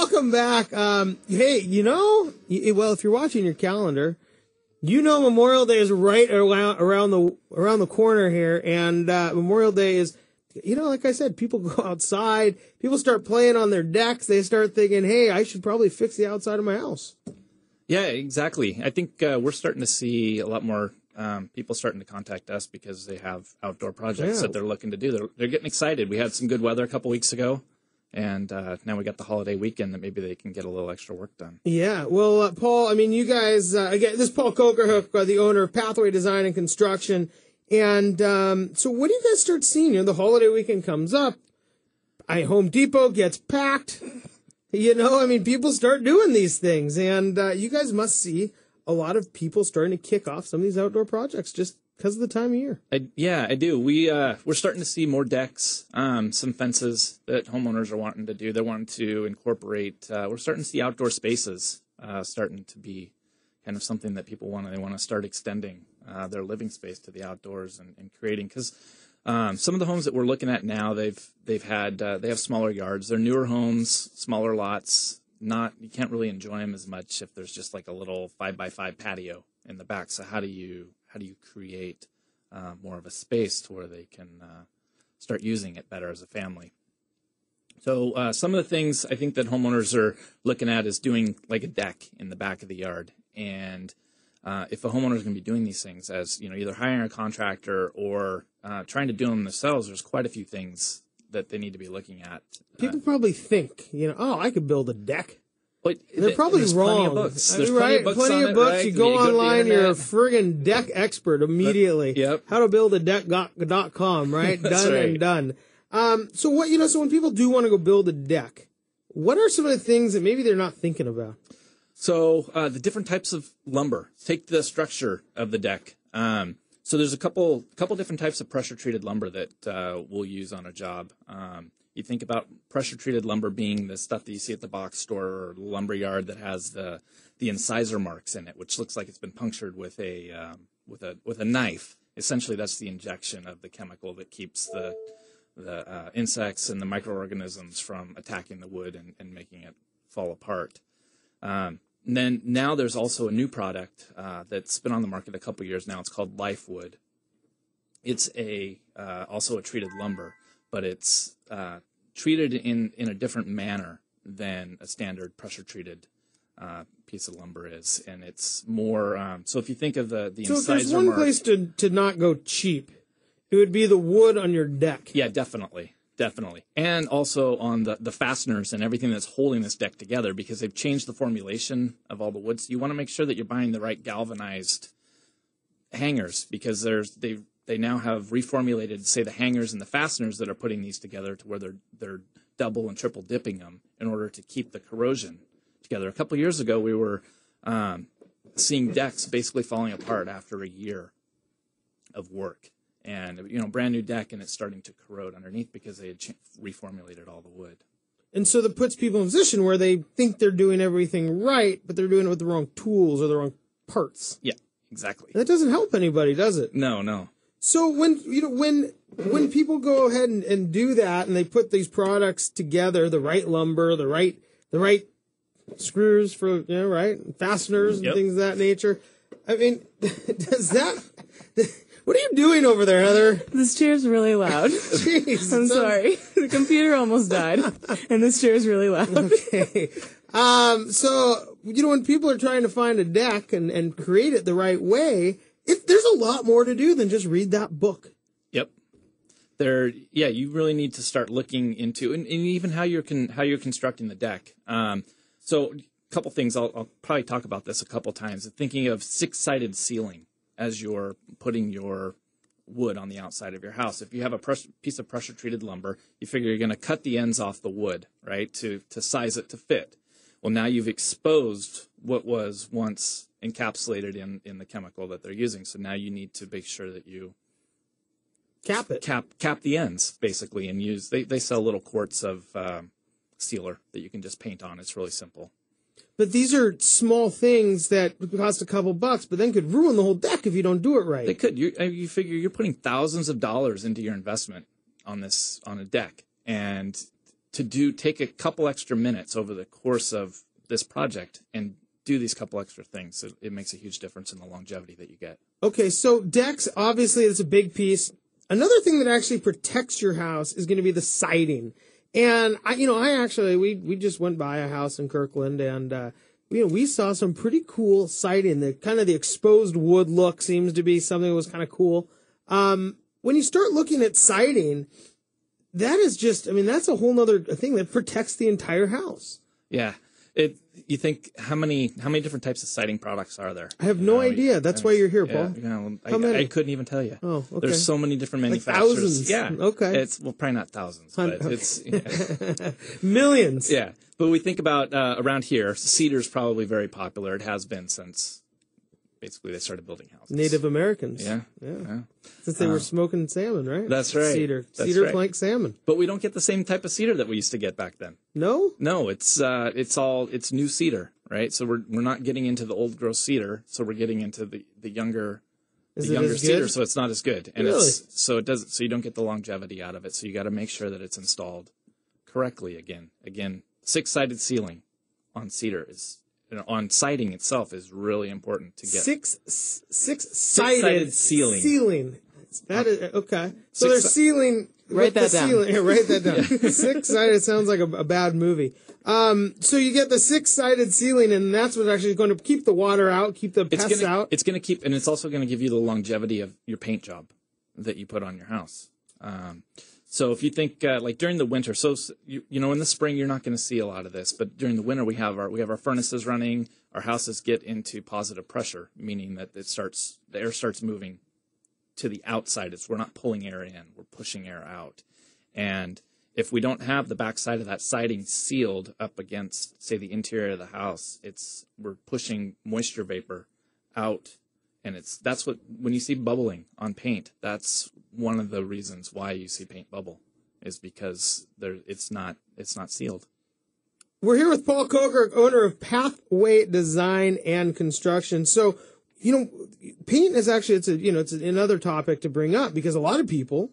welcome back. Hey, well, if you're watching your calendar, Memorial Day is right around the corner here, and Memorial Day is, like I said, people go outside, people start playing on their decks, they start thinking, hey, I should probably fix the outside of my house. Yeah, exactly. I think we're starting to see a lot more people starting to contact us because they have outdoor projects that they're looking to do. They're getting excited. We had some good weather a couple weeks ago, and now we got the holiday weekend that maybe they can get a little extra work done. Yeah. Well, Paul, you guys, again, this is Paul Kocharhook, the owner of Pathway Design and Construction. And so what do you guys start seeing? The holiday weekend comes up. Home Depot gets packed. People start doing these things. And you guys must see a lot of people starting to kick off some of these outdoor projects just because of the time of year. I do. We're starting to see more decks, some fences that homeowners are wanting to do. They're wanting to incorporate. We're starting to see outdoor spaces starting to be kind of something that people want. They want to start extending their living space to the outdoors and creating. Because some of the homes that we're looking at now, they have smaller yards. They're newer homes, smaller lots. You can't really enjoy them as much if there's just like a little 5x5 patio in the back. So how do you create more of a space to where they can start using it better as a family? So some of the things I think that homeowners are looking at is doing like a deck in the back of the yard. And if a homeowner is going to be doing these things as, either hiring a contractor or trying to do them themselves, there's quite a few things that they need to be looking at. People probably think, I could build a deck. But they're probably wrong. There's plenty of books. Plenty of books. Right? You go online, you're a friggin' deck expert immediately. Yep. How to build a deck.com, right? Done right. and done. So when people do want to go build a deck, what are some of the things that maybe they're not thinking about? So the different types of lumber. Take the structure of the deck. So there's a couple different types of pressure-treated lumber that we'll use on a job. You think about pressure-treated lumber being the stuff that you see at the box store or lumber yard that has the incisor marks in it, which looks like it's been punctured with a knife. Essentially, that's the injection of the chemical that keeps the insects and the microorganisms from attacking the wood and making it fall apart. And then now there's also a new product that's been on the market a couple years now. It's called Life Wood. It's also a treated lumber, but it's treated in a different manner than a standard pressure-treated piece of lumber is, and it's more. So if you think of the incisor if there's one place to not go cheap, it would be the wood on your deck. Yeah, definitely. And also on the fasteners and everything that's holding this deck together, because they've changed the formulation of all the wood. So you want to make sure that you're buying the right galvanized hangers, because they now have reformulated, say, the hangers and the fasteners that are putting these together to where they're double and triple dipping them in order to keep the corrosion together. A couple years ago, we were seeing decks basically falling apart after a year of work. And, brand new deck, and it's starting to corrode underneath because they had reformulated all the wood. And so that puts people in a position where they think they're doing everything right, but they're doing it with the wrong tools or the wrong parts. Yeah, exactly. And that doesn't help anybody, does it? No. So when people go ahead and do that, and they put these products together, the right lumber, the right screws for right fasteners and things of that nature. Does that? What are you doing over there, Heather? This chair's really loud. Jeez, I'm sorry. The computer almost died, and this chair's really loud. Okay. So, when people are trying to find a deck and create it the right way, there's a lot more to do than just read that book. Yep. You really need to start looking into, and even how you're constructing the deck. So, a couple things. I'll probably talk about this a couple times. Thinking of 6-sided ceiling as you're putting your wood on the outside of your house. If you have a piece of pressure-treated lumber, you figure you're going to cut the ends off the wood, right, to size it to fit. Well, now you've exposed what was once encapsulated in the chemical that they're using. So now you need to make sure that you cap it. Cap the ends, basically, and use. They sell little quarts of sealer that you can just paint on. It's really simple. But these are small things that cost a couple bucks, but then could ruin the whole deck if you don't do it right. They could. You figure you're putting thousands of dollars into your investment on a deck, and take a couple extra minutes over the course of this project and do these couple extra things. It makes a huge difference in the longevity that you get. Okay, so decks, obviously, it's a big piece. Another thing that actually protects your house is going to be the siding. And we just went by a house in Kirkland, and we saw some pretty cool siding. The kind of the exposed wood look seems to be something that was kind of cool. When you start looking at siding, that is just, that's a whole nother thing that protects the entire house. Yeah. You think how many different types of siding products are there? I have no idea. That's why you're here, Paul. I couldn't even tell you. Oh, okay. There's so many different manufacturers. Like thousands. Yeah. Okay. It's probably not thousands, but it's millions. Yeah. But we think about around here, cedar's probably very popular. It has been since basically they started building houses. Native Americans. Yeah. Since they were smoking salmon, right? That's right. Cedar Right. like salmon. But we don't get the same type of cedar that we used to get back then. No? No, it's new cedar, right? So we're not getting into the old growth cedar, so we're getting into the younger cedar, so it's not as good. And really? So you don't get the longevity out of it. So you got to make sure that it's installed correctly again. Again, 6-sided ceiling on cedar on siding itself is really important to get. Six-sided ceiling. That is okay. So they're ceiling. Write that down. Yeah, write that down. 6-sided sounds like a bad movie. So you get the 6-sided ceiling, and that's what's actually going to keep the water out, keep the pests out. It's going to keep, and it's also going to give you the longevity of your paint job that you put on your house. So if you think like during the winter, so in the spring you're not going to see a lot of this, but during the winter we have our furnaces running, our houses get into positive pressure, meaning that the air starts moving to the outside. We're not pulling air in, we're pushing air out. And if we don't have the backside of that siding sealed up against, say, the interior of the house, we're pushing moisture vapor out. And that's what, when you see bubbling on paint, that's one of the reasons why you see paint bubble, is because it's not sealed. We're here with Paul Kocharhook, owner of Pathway Design and Construction. So, paint is actually, it's another topic to bring up, because a lot of people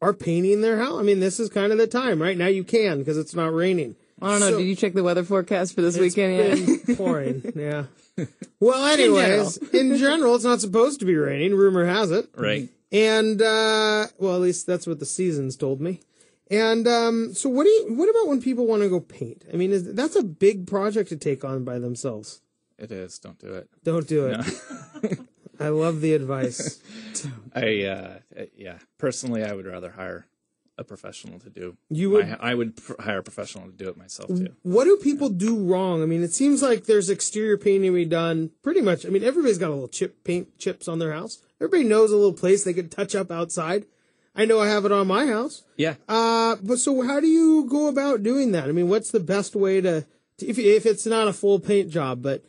are painting their house. This is kind of the time, right? Now you can, because it's not raining. I don't know. Did you check the weather forecast for this weekend yet? It's been pouring, yeah. Well, anyways, in general, it's not supposed to be raining. Rumor has it. Right. And, at least that's what the seasons told me. And, so what about when people want to go paint? That's a big project to take on by themselves. It is. Don't do it. Don't do it. No. I love the advice. Personally, I would rather hire a professional to do. I would hire a professional to do it myself too. What do people do wrong? It seems like there's exterior painting to be done pretty much. Everybody's got a little paint chips on their house. Everybody knows a little place they could touch up outside. I know I have it on my house. Yeah. But so how do you go about doing that? What's the best way to if it's not a full paint job, but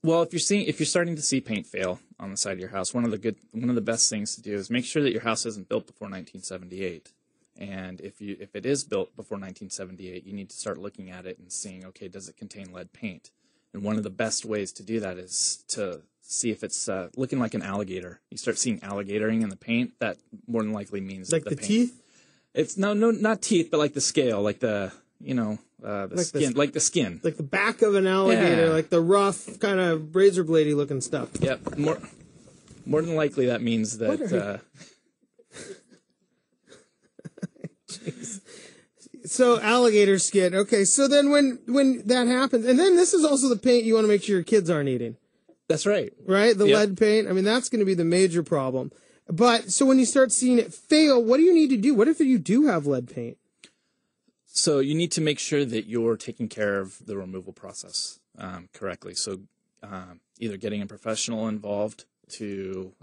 well, if you're starting to see paint fail on the side of your house, one of the best things to do is make sure that your house isn't built before 1978. And if it is built before 1978, you need to start looking at it and seeing, okay, does it contain lead paint? And one of the best ways to do that is to see if it's looking like an alligator. You start seeing alligatoring in the paint, that more than likely means like the paint. Teeth. It's no, not teeth, but like the scale, like the skin, like the skin, like the back of an alligator, like the rough kind of razor bladey looking stuff. Yep. More than likely, that means that. So alligator skin. Okay, so then when that happens, and then this is also the paint you want to make sure your kids aren't eating. That's right. Right? The lead paint. That's going to be the major problem. But so when you start seeing it fail, what do you need to do? What if you do have lead paint? So you need to make sure that you're taking care of the removal process correctly. So either getting a professional involved to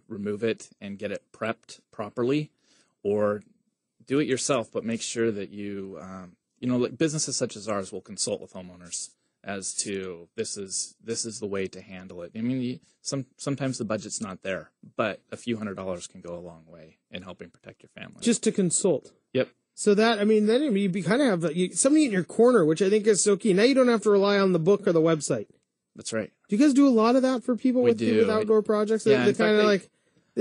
remove it and get it prepped properly, or do it yourself, but make sure that you, like businesses such as ours will consult with homeowners as to this is the way to handle it. Sometimes the budget's not there, but a few $100s can go a long way in helping protect your family. Just to consult. Yep. So that, then you kind of have somebody in your corner, which I think is so key. Now you don't have to rely on the book or the website. That's right. Do you guys do a lot of that for people with outdoor projects? Yeah, they kind of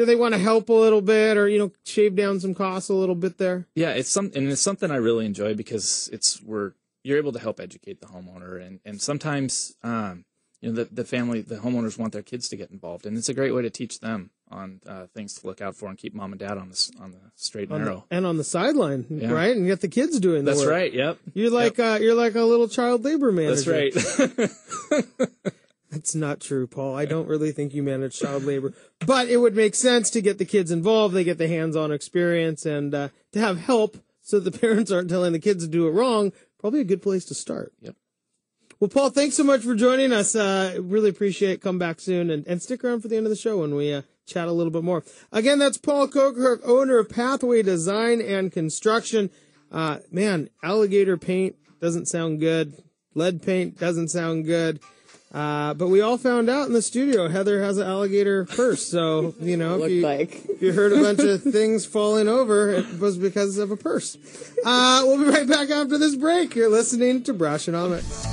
they want to help a little bit, or shave down some costs a little bit there. Yeah, it's something I really enjoy because you're able to help educate the homeowner, and sometimes the homeowners want their kids to get involved, and it's a great way to teach them on things to look out for and keep mom and dad on the straight and narrow. And on the sideline, right? And get the kids doing the work. That's right. Yep. You're like a little child labor manager. That's right. That's not true, Paul. I don't really think you manage child labor, but it would make sense to get the kids involved. They get the hands-on experience, and to have help so the parents aren't telling the kids to do it wrong. Probably a good place to start. Yep. Well, Paul, thanks so much for joining us. Really appreciate it. Come back soon and stick around for the end of the show when we chat a little bit more. Again, that's Paul Kocharhook, owner of Pathway Design and Construction. Man, alligator paint doesn't sound good. Lead paint doesn't sound good. But we all found out in the studio Heather has an alligator purse. So, if you heard a bunch of things falling over, it was because of a purse. We'll be right back after this break. You're listening to Brashenomics.